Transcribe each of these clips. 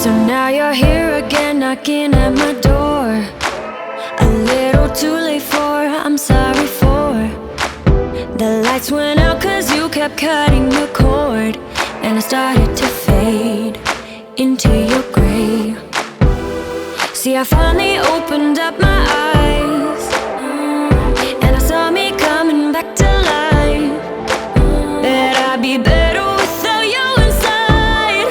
So now you're here again, knocking at my door. A little too late for, I'm sorry for. The lights went out cause you kept cutting the cord, and I started to fade into your gray. See, I finally opened up my eyes, and I saw me coming back to life. That I'd be better without you inside.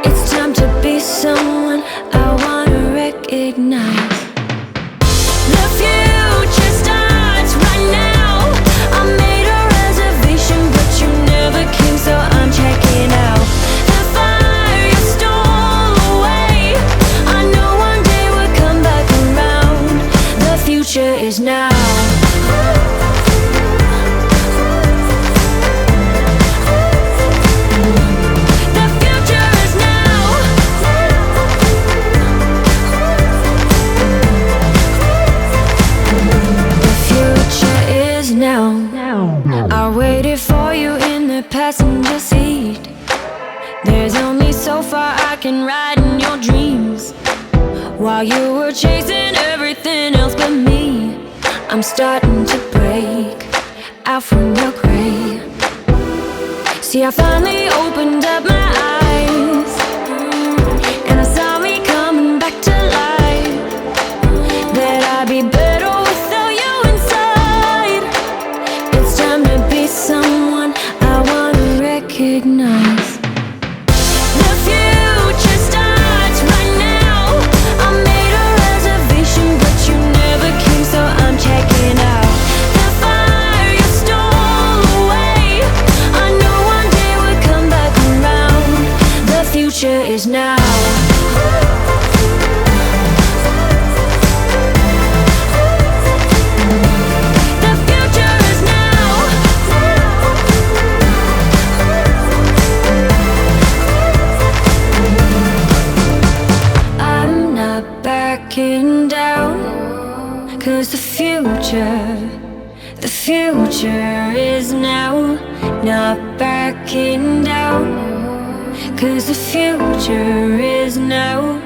It's time to be someone I wanna recognize. The future starts right now. I made a reservation, but you never came, so I'm checking out. The fire you stole away, I know one day we'll come back around. The future is now. I waited for you in the passenger seat. There's only so far I can ride in your dreams. While you were chasing everything else but me, I'm starting to break out from your gray. See, I finally opened up my eyes, and I saw me coming back to life. That I'd be better without you inside. It's time to be someone I wanna recognize. The future starts right now. I made a reservation, but you never came, so I'm checking out. The fire you stole away, I know one day we'll come back around. The future is now. Cause the future is now. Not backing down. Cause the future is now.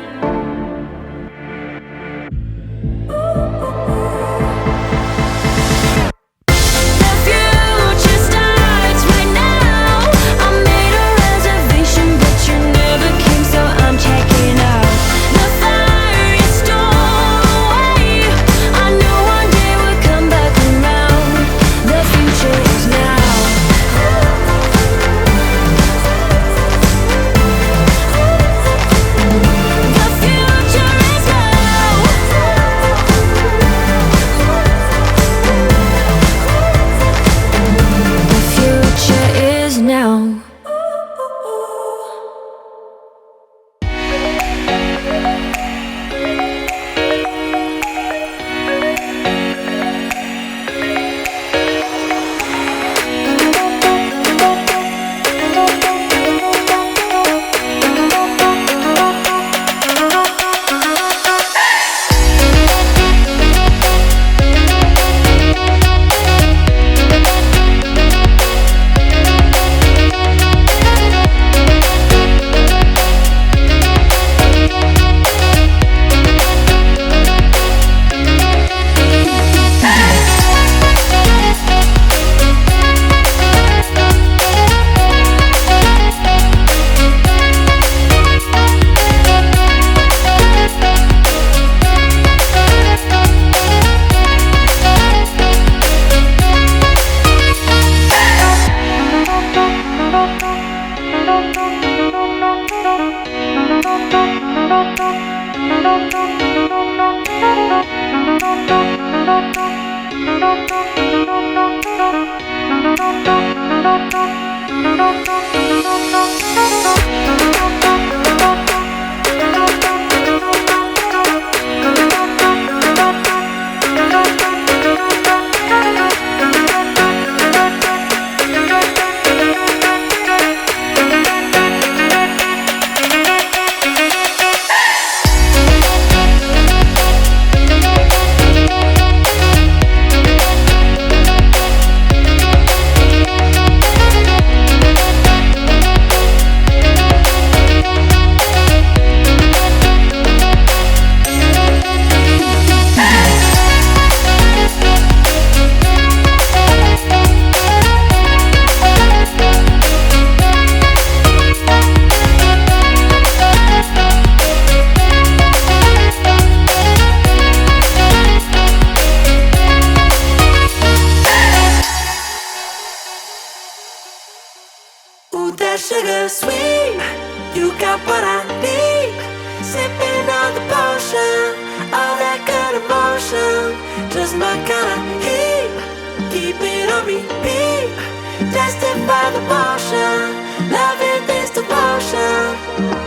sugar sweet. You got what I need. Sipping on the potion, all that good emotion, just my kind of heat. Keep it on repeat, tested by the motion, loving this devotion.